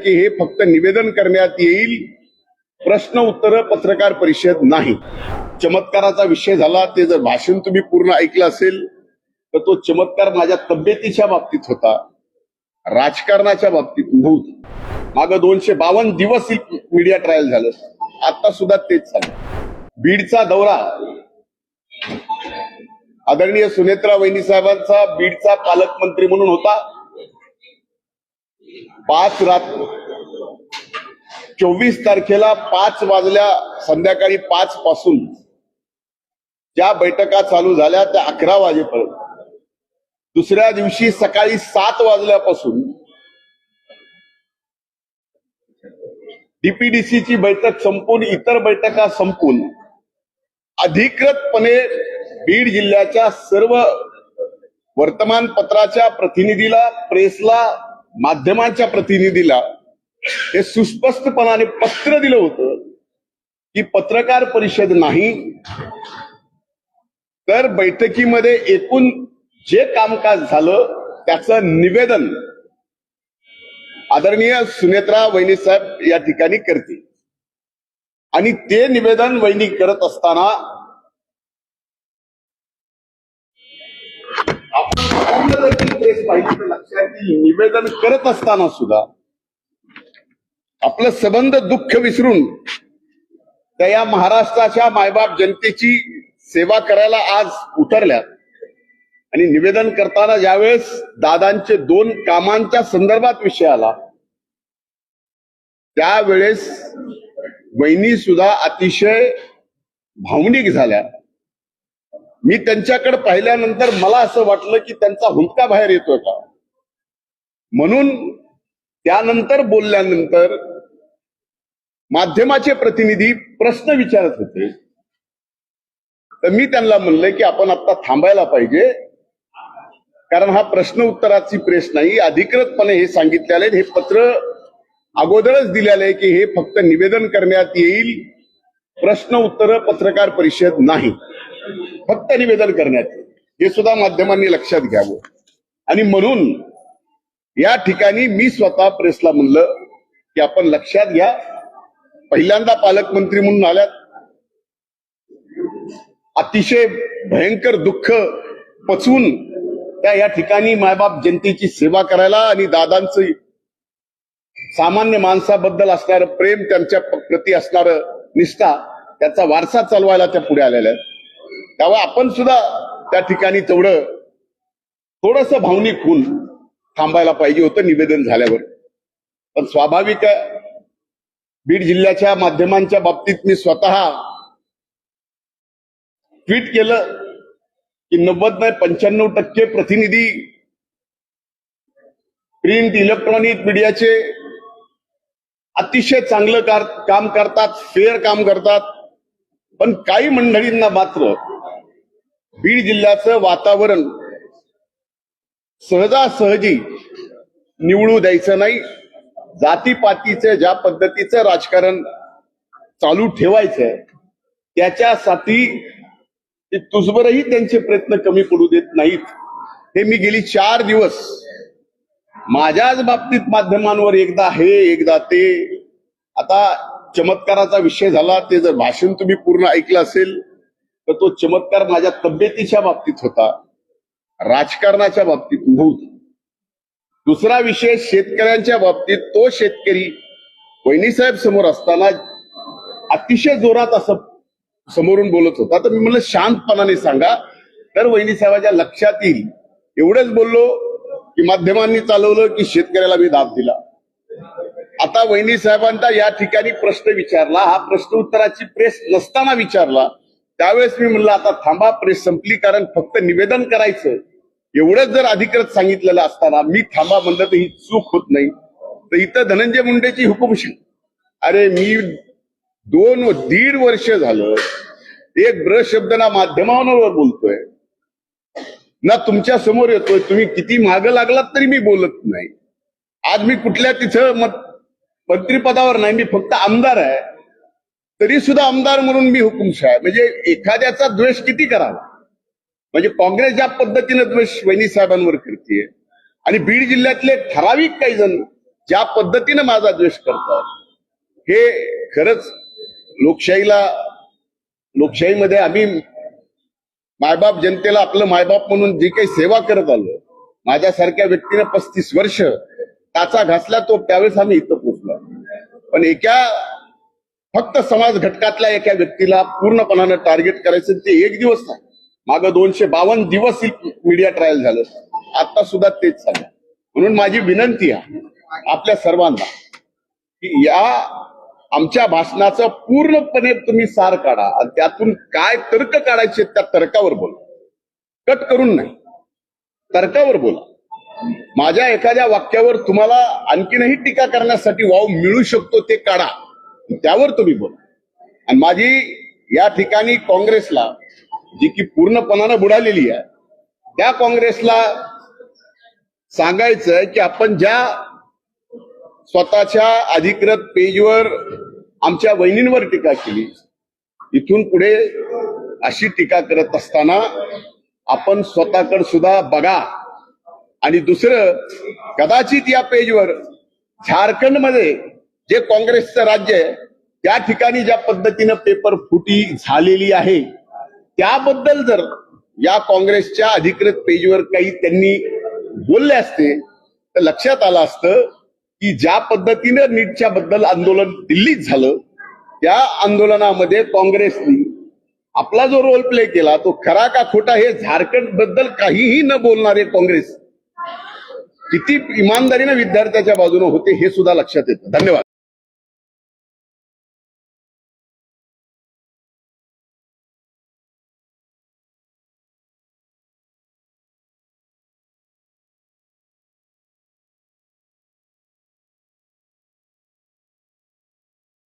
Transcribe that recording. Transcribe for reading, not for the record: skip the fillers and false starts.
की हे फक्त निवेदन करण्यात येईल, प्रश्न उत्तर पत्रकार परिषद नाही. चमत्काराचा विषय झाला. ते जर भाषण तुम्ही पूर्ण ऐकलं असेल तर तो चमत्कार माझ्या तब्येतीच्या बाबतीत होता, राजकारणाच्या बाबतीत नव्हता. मागं 252 दिवस मीडिया ट्रायल झालं, आता सुद्धा तेच चालू. बीडचा दौरा आदरणीय सुनेत्रा वहिनी साहेबांचा बीडचा पालकमंत्री म्हणून होता. 24 तारखेला 5 वाजल्या, संध्याकाळी 5 पासून ज्या बैठका चालू झाल्या त्या 11 वाजेपर्यंत. दुसऱ्या दिवशी सकाळी 7 वाजल्यापासून डीपीडीसीची बैठक संपून, इतर बैठका संपून अधिकृतपणे बीड जिल्ह्याच्या सर्व वर्तमानपत्राच्या प्रतिनिधीला, प्रेसला, माध्यमांच्या प्रतिनिधीला हे सुस्पष्टपणाने पत्र दिलं होतं की पत्रकार परिषद नाही, तर बैठकीमध्ये एकूण जे कामकाज झालं त्याचं निवेदन आदरणीय सुनेत्रा वहिनी साहेब या ठिकाणी करतील. आणि ते निवेदन वहिनी करत असताना आपण प्रेस पाहिजे तर लक्षात येईल, निवेदन करत असताना सुद्धा आपलं संबंध दुःख विसरून त्या या महाराष्ट्राच्या मायबाप जनतेची सेवा करायला आज उतरल्यात. आणि निवेदन करताना ज्यावेळेस दादांचे 2 कामांच्या संदर्भात विषय आला, त्यावेळेस वहिनी सुद्धा अतिशय भावनिक झाल्या. मी त्यांच्याकडे पाहिल्यानंतर मला असं वाटलं की त्यांचा हुंदका बाहेर येतोय का, म्हणून त्यानंतर बोलल्यानंतर माध्यमाचे प्रतिनिधी प्रश्न विचारत होते, तर मी त्यांना म्हणलं की आपण आता थांबायला पाहिजे, कारण हा प्रश्न उत्तराची प्रेस नाही. अधिकृतपणे हे सांगितलेलं आहे, हे पत्र अगोदरच दिलेलं आहे की हे फक्त निवेदन करण्यात येईल, प्रश्न उत्तर पत्रकार परिषद नाही, फक्त निवेदन करण्यात येईल. हे सुद्धा माध्यमांनी लक्षात घ्यावं. आणि म्हणून या ठिकाणी मी स्वतः प्रेसला म्हणलं की आपण लक्षात घ्या, पहिल्यांदा पालकमंत्री म्हणून आल्यात, अतिशय भयंकर दुःख पचवून त्या या ठिकाणी मायबाप जनतेची सेवा करायला आणि दादांचं सामान्य माणसाबद्दल असणारं प्रेम, त्यांच्या प्रती असणारं निष्ठा, त्याचा वारसा चालवायला त्या पुढे आलेल्या आहेत. तेव्हा आपण सुद्धा त्या ठिकाणी तेवढं थोडंसं भावनिक होऊन थांबायला पाहिजे होतं निवेदन झाल्यावर. पण स्वाभाविक आहे, बीड जिल्ह्याच्या माध्यमांच्या बाबतीत मी स्वतः ट्विट केलं की 90 नाही 95% प्रतिनिधी प्रिंट, इलेक्ट्रॉनिक मीडियाचे अतिशय चांगलं काम करतात, फेअर काम करतात. पण काही मंडळींना मात्र बीड जिल्ह्याचं वातावरण सहजासहजी निवडू द्यायचं नाही. जातीपातीचं ज्या पद्धतीचं राजकारण चालू ठेवायचंय त्याच्यासाठी तुझबरही त्यांचे प्रयत्न कमी पडू देत नाहीत. हे मी गेली 4 दिवस माझ्याच बाबतीत माध्यमांवर एकदा हे एकदा ते. आता चमत्काराचा विषय झाला. ते जर भाषण तुम्ही पूर्ण ऐकलं असेल तर तो चमत्कार माझ्या तब्येतीच्या बाबतीत होता, राजकारणाच्या बाबतीत नव्हता. दुसरा विषय शेतकऱ्यांच्या बाबतीत. तो शेतकरी वहिनीसाहेब समोर असताना अतिशय जोरात असं समोरून बोलत होता. तर मी म्हणलं शांतपणाने सांगा तर वहिनीसाहेबांच्या लक्षात येईल. एवढंच बोललो की माध्यमांनी चालवलं की शेतकऱ्याला मी दाब दिला. आता वहिनी साहेबांचा या ठिकाणी प्रश्न विचारला, हा प्रश्न उत्तराची प्रेस नसताना विचारला, त्यावेळेस मी म्हणलं आता थांबा, प्रेस संपली, कारण फक्त निवेदन करायचं एवढंच जर अधिकृत सांगितलेलं असताना मी थांबा म्हणलं तर ही चूक होत नाही. तर इथं धनंजय मुंडेची हुकुमशाही. अरे मी 2.5 वर्ष झालं एक ब्र शब्द ना माध्यमांवर बोलतोय ना तुमच्या समोर येतोय. तुम्ही किती मागं लागलात तरी मी बोलत नाही. आज मी कुठल्या तिथं मंत्रिपदावर नाही, मी फक्त आमदार आहे, तरी सुद्धा आमदार म्हणून मी हुकुमशाह. म्हणजे एखाद्याचा द्वेष किती करावा. म्हणजे काँग्रेस ज्या पद्धतीने द्वेष वहिनी साहेबांवर करते आणि बीड जिल्ह्यातले ठराविक काही जण ज्या पद्धतीने माझा द्वेष करतात हे खरंच लोकशाहीमध्ये आम्ही मायबाप जनतेला आपलं मायबाप म्हणून जी काही सेवा करत आलो, माझ्यासारख्या व्यक्तीने 35 वर्ष टाचा घासला तो त्यावेळेस आम्ही इथं पोहोचलो. पण फक्त समाज घटकातल्या एका व्यक्तीला पूर्णपणानं टार्गेट करायचं ते एक दिवस नाही, मागं 252 दिवस मीडिया ट्रायल झालं, आता सुद्धा तेच चाललं. म्हणून माझी विनंती आहे आपल्या सर्वांना की या आमच्या भाषणाचं पूर्णपणे तुम्ही सार काढा आणि त्यातून काय तर्क काढायचे त्या तर्कावर बोला, कट करून नाही, तर्कावर बोला. माझ्या एखाद्या वाक्यावर तुम्हाला आणखीनही टीका करण्यासाठी वाव मिळू शकतो ते काढा, त्यावर तुम्ही बोला. आणि माझी या ठिकाणी काँग्रेसला जी की पूर्णपणानं बुडालेली आहे त्या काँग्रेसला सांगायचंय की आपण ज्या स्वतःच्या अधिकृत पेजवर आमच्या वहिनींवर टीका केली, इथून पुढे अशी टीका करत असताना आपण स्वतःकडे सुद्धा बघा. आणि दुसरं, कदाचित या पेजवर झारखंडमध्ये जे काँग्रेसचं राज्य आहे त्या ठिकाणी ज्या पद्धतीनं पेपर फुटी झालेली आहे त्याबद्दल जर या काँग्रेसच्या अधिकृत पेजवर काही त्यांनी बोलले असते तर लक्षात आलं असतं की ज्या पद्धतीनं नीटच्या बद्दल आंदोलन दिल्लीत झालं त्या आंदोलनामध्ये काँग्रेसनी आपला जो रोल प्ले केला तो खरा का खोटा हे झारखंड बद्दल काहीही न बोलणारे काँग्रेस किती इमानदारीने विद्यार्थ्याच्या बाजूने होते हे सुद्धा लक्षात येतं. धन्यवाद.